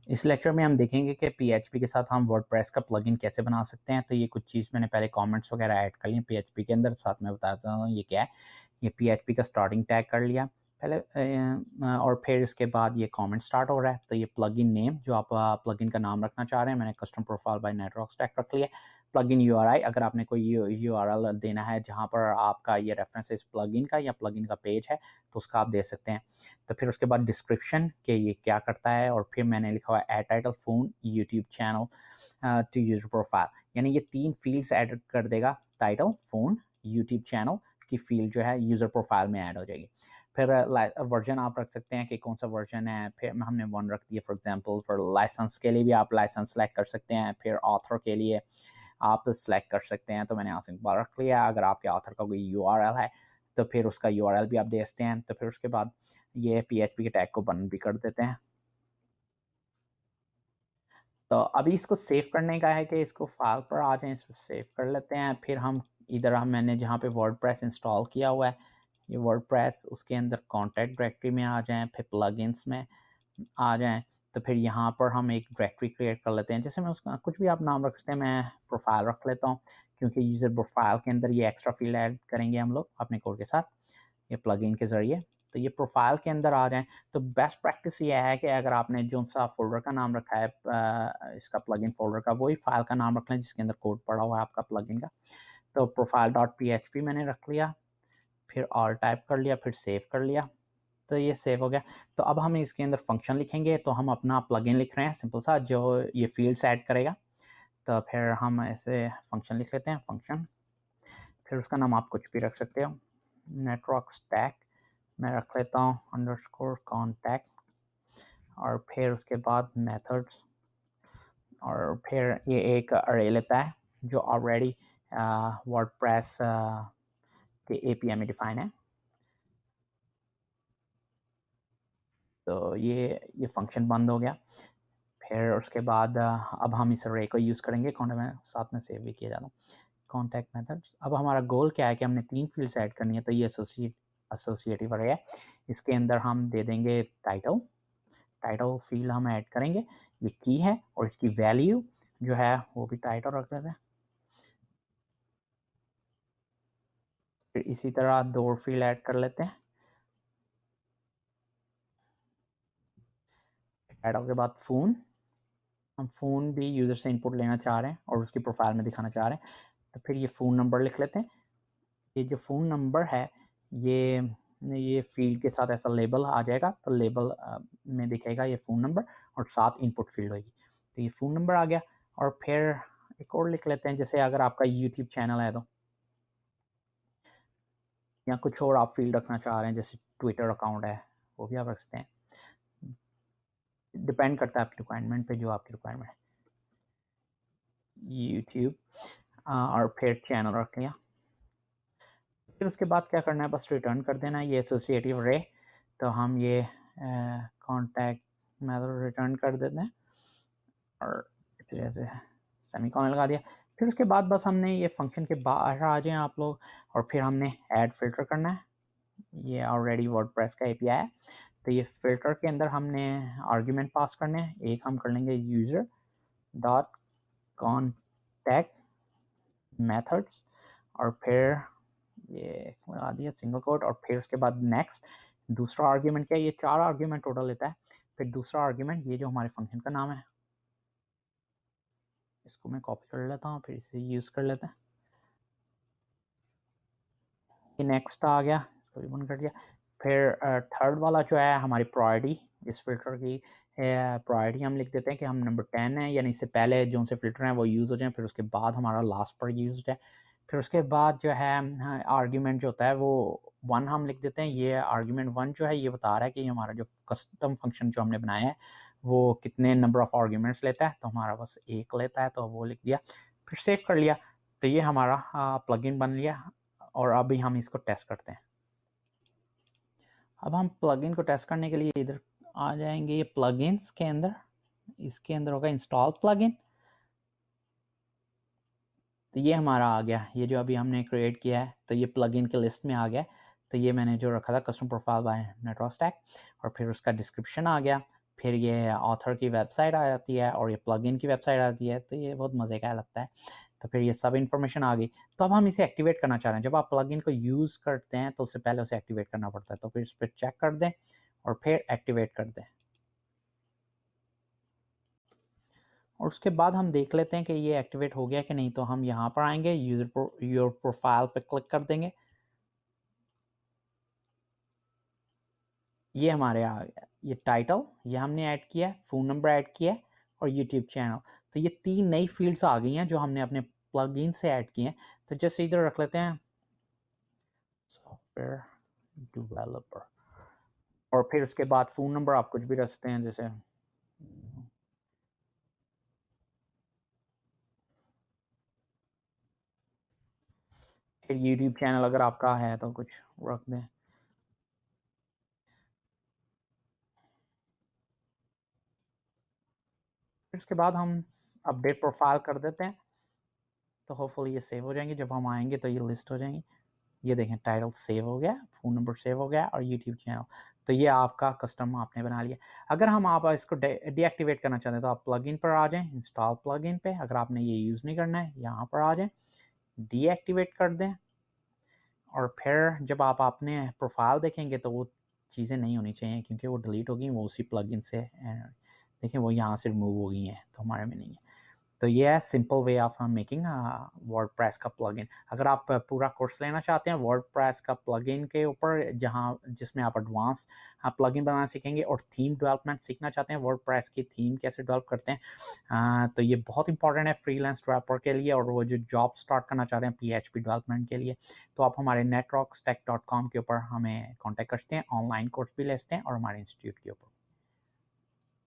इस लेक्चर में हम देखेंगे कि PHP के साथ हम वर्डप्रेस का प्लगइन कैसे बना सकते हैं। तो ये कुछ चीज़ मैंने पहले कमेंट्स वगैरह ऐड कर लिए PHP के अंदर, साथ में बताता हूँ ये क्या है। ये PHP का स्टार्टिंग टैग कर लिया पहले और फिर इसके बाद ये कमेंट स्टार्ट हो रहा है। तो ये प्लगइन नेम, जो आप प्लगइन का नाम रखना चाह रहे हैं, मैंने custom profile by network stack रख लिया। प्लगइन URI, अगर आपने कोई URL देना है जहाँ पर आपका ये रेफरेंस इस प्लगइन का या प्लगइन का पेज है तो उसका आप दे सकते हैं। तो फिर उसके बाद डिस्क्रिप्शन के ये क्या करता है, और फिर मैंने लिखा हुआ है add title, phone, YouTube channel to user profile, यानी ये 3 फील्ड्स ऐड कर देगा। टाइटल, फोन, यूट्यूब चैनल की फील्ड जो है यूजर प्रोफाइल में ऐड हो जाएगी। फिर वर्जन आप रख सकते हैं कि कौन सा वर्जन है। फिर हमने 1 रख दिया फॉर एग्जांपल। फिर लाइसेंस के लिए भी आप लाइसेंस सेलेक्ट कर सकते हैं। फिर ऑथर के लिए आप सेलेक्ट कर सकते हैं, तो मैंने यहाँ से रख लिया। अगर आपके ऑथर का कोई URL है तो फिर उसका URL भी आप दे सकते हैं। तो फिर उसके बाद ये PHP के टैग को बंद भी कर देते हैं। तो अभी इसको सेव करने का है कि इसको फाइल पर आ जाए, इसको सेव कर लेते हैं। फिर हम इधर मैंने जहाँ पे वर्डप्रेस इंस्टॉल किया हुआ है, ये वर्डप्रेस, उसके अंदर कॉन्टैक्ट डायरेक्टरी में आ जाएं, फिर प्लगइन्स में आ जाएं। तो फिर यहाँ पर हम एक डायरेक्टरी क्रिएट कर लेते हैं। जैसे मैं उसका कुछ भी आप नाम रख सकते हैं, मैं प्रोफाइल रख लेता हूँ, क्योंकि यूज़र प्रोफाइल के अंदर ये एक्स्ट्रा फील्ड ऐड करेंगे हम लोग अपने कोड के साथ, ये प्लगइन के ज़रिए। तो ये प्रोफाइल के अंदर आ जाएं। तो बेस्ट प्रैक्टिस ये है कि अगर आपने जो सा फोल्डर का नाम रखा है इसका प्लगइन फोल्डर का, वही फाइल का नाम रख लें जिसके अंदर कोड पड़ा हुआ है आपका प्लगइन का। तो profile.php मैंने रख लिया, फिर ऑल टाइप कर लिया, फिर सेव कर लिया। तो ये सेव हो गया। तो अब हम इसके अंदर फंक्शन लिखेंगे। तो हम अपना प्लगइन लिख रहे हैं सिंपल सा, जो ये फील्ड्स ऐड करेगा। तो फिर हम ऐसे फंक्शन लिख लेते हैं, फंक्शन, फिर उसका नाम आप कुछ भी रख सकते हो। नेटवर्क स्टैक मैं रख लेता हूँ अंडरस्कोर कॉन्टैक्ट, और फिर उसके बाद मेथड्स, और फिर ये एक अरे लेता है जो ऑलरेडी वर्डप्रेस के API में डिफाइन है। तो ये फंक्शन बंद हो गया। फिर उसके बाद अब हम इस अरे को यूज़ करेंगे। मैं साथ में सेव भी किया जाता हूँ कॉन्टैक्ट मेथड्स। अब हमारा गोल क्या है कि हमने 3 फील्ड्स ऐड करनी है। तो ये एसोसिएटिव अरे है, इसके अंदर हम दे देंगे टाइटल। टाइटल फील्ड हम ऐड करेंगे, ये की है, और इसकी वैल्यू जो है वो भी टाइटल रख देते हैं। फिर इसी तरह 2 फील्ड ऐड कर लेते हैं। टाइटल के बाद फोन, हम फ़ोन भी यूज़र से इनपुट लेना चाह रहे हैं और उसकी प्रोफाइल में दिखाना चाह रहे हैं। तो फिर ये फ़ोन नंबर लिख लेते हैं। ये जो फ़ोन नंबर है, ये फील्ड के साथ ऐसा लेबल आ जाएगा। तो लेबल में दिखेगा ये फ़ोन नंबर, और साथ इनपुट फील्ड होगी। तो ये फ़ोन नंबर आ गया। और फिर एक और लिख लेते हैं, जैसे अगर आपका यूट्यूब चैनल है तो, या कुछ और आप फील्ड रखना चाह रहे हैं, जैसे ट्विटर अकाउंट है, वो भी आप रख सकते हैं। डिपेंड करता है आपकी रिक्वायरमेंट पे, जो आपकी रिक्वायरमेंट है। यूट्यूब और फिर चैनल रख लिया। फिर उसके बाद क्या करना है, बस रिटर्न कर देना है ये एसोसिएटिव अरे। तो हम ये कॉन्टैक्ट मेथड रिटर्न कर देते हैं, और फिर ऐसे सेमीकोलन लगा दिया। फिर उसके बाद बस हमने ये फंक्शन के बाहर आ जाए आप लोग, और फिर हमने ऐड फिल्टर करना है। ये ऑलरेडी वर्डप्रेस का API है। तो ये फिल्टर के अंदर हमने आर्ग्यूमेंट पास करने हैं। एक हम कर लेंगे यूजर डॉट कॉन्टैक्ट मेथड्स, और फिर ये लगा दिया सिंगल कोट, और फिर उसके बाद नेक्स्ट। दूसरा आर्ग्यूमेंट क्या है, ये 4 आर्ग्यूमेंट टोटल लेता है। फिर दूसरा आर्ग्यूमेंट ये जो हमारे फंक्शन का नाम है, इसको मैं कॉपी कर लेता हूँ, फिर इसे यूज़ कर लेते हैं। ये नेक्स्ट आ गया, इसको भी बंद कर दिया। फिर थर्ड वाला जो है हमारी प्रायोरिटी, इस फिल्टर की प्रायोरिटी हम लिख देते हैं कि हम नंबर 10 है, यानी इससे पहले जो से फिल्टर हैं वो यूज़ हो जाए, फिर उसके बाद हमारा लास्ट पर यूज है। फिर उसके बाद जो है आर्ग्यूमेंट जो होता है वो 1 हम लिख देते हैं। ये आर्ग्यूमेंट 1 जो है ये बता रहा है कि हमारा जो कस्टम फंक्शन जो हमने बनाया है वो कितने नंबर ऑफ आर्ग्यूमेंट्स लेता है। तो हमारा बस 1 लेता है, तो वो लिख दिया, फिर सेव कर लिया। तो ये हमारा प्लगइन बन लिया, और अभी हम इसको टेस्ट करते हैं। अब हम प्लगइन को टेस्ट करने के लिए इधर आ जाएंगे, ये प्लगइन्स के अंदर, इसके अंदर होगा इंस्टॉल प्लगइन। तो ये हमारा आ गया, ये जो अभी हमने क्रिएट किया है, तो ये प्लगइन के लिस्ट में आ गया। तो ये मैंने जो रखा था custom profile by network stack, और फिर उसका डिस्क्रिप्शन आ गया, फिर ये ऑथर की वेबसाइट आ जाती है और ये प्लगइन की वेबसाइट आती है, तो ये बहुत मज़े का लगता है। तो फिर ये सब इन्फॉर्मेशन आ गई। तो अब हम इसे एक्टिवेट करना चाह रहे हैं। जब आप प्लगइन को यूज़ करते हैं तो उससे पहले उसे एक्टिवेट करना पड़ता है। तो फिर इस पर चेक कर दें और फिर एक्टिवेट कर दें। और उसके बाद हम देख लेते हैं कि ये एक्टिवेट हो गया कि नहीं। तो हम यहाँ पर आएंगे, योर प्रोफाइल पे क्लिक कर देंगे। ये हमारे आ गया, ये टाइटल ये हमने ऐड किया है, फ़ोन नंबर ऐड किया है और यूट्यूब चैनल। तो ये 3 नई फील्ड्स आ गई हैं जो हमने अपने प्लगइन से ऐड किए हैं। तो जैसे इधर रख लेते हैं सॉफ्टवेयर डेवलपर, और फिर उसके बाद फ़ोन नंबर आप कुछ भी रख सकते हैं, जैसे फिर यूट्यूब चैनल अगर आपका है तो कुछ रख दें। फिर उसके बाद हम अपडेट प्रोफाइल कर देते हैं। तो होपफुली ये सेव हो जाएंगे। जब हम आएंगे तो ये लिस्ट हो जाएंगी। ये देखें, टाइटल सेव हो गया, फ़ोन नंबर सेव हो गया और यूट्यूब चैनल। तो ये आपका कस्टम आपने बना लिया। अगर हम आप इसको डीएक्टिवेट करना चाहते हैं तो आप प्लगइन पर आ जाएं, इंस्टॉल प्लगइन पे। अगर आपने ये यूज़ नहीं करना है, यहाँ पर आ जाएं, डीएक्टिवेट कर दें। और फिर जब आप अपने प्रोफाइल देखेंगे तो वो चीज़ें नहीं होनी चाहिए, क्योंकि वो डिलीट हो गई, वो उसी प्लगइन से देखें वो यहाँ से रिमूव हो गई हैं, तो हमारे में नहीं है। तो ये है simple way of making WordPress का प्लगइन। अगर आप पूरा कोर्स लेना चाहते हैं वर्डप्रेस का प्लगइन के ऊपर, जिसमें आप एडवांस प्लगइन बनाना सीखेंगे और थीम डेवलपमेंट सीखना चाहते हैं, वर्डप्रेस की थीम कैसे डेवलप करते हैं, तो ये बहुत इंपॉर्टेंट है फ्रीलांस डेवलपर के लिए, और वो जो जॉब स्टार्ट करना चाह रहे हैं PHP डेवलपमेंट के लिए। तो आप हमारे netrockstech.com के ऊपर हमें कॉन्टैक्ट करते हैं, ऑनलाइन कोर्स भी लेते हैं और हमारे इंस्टीट्यूट के ऊपर।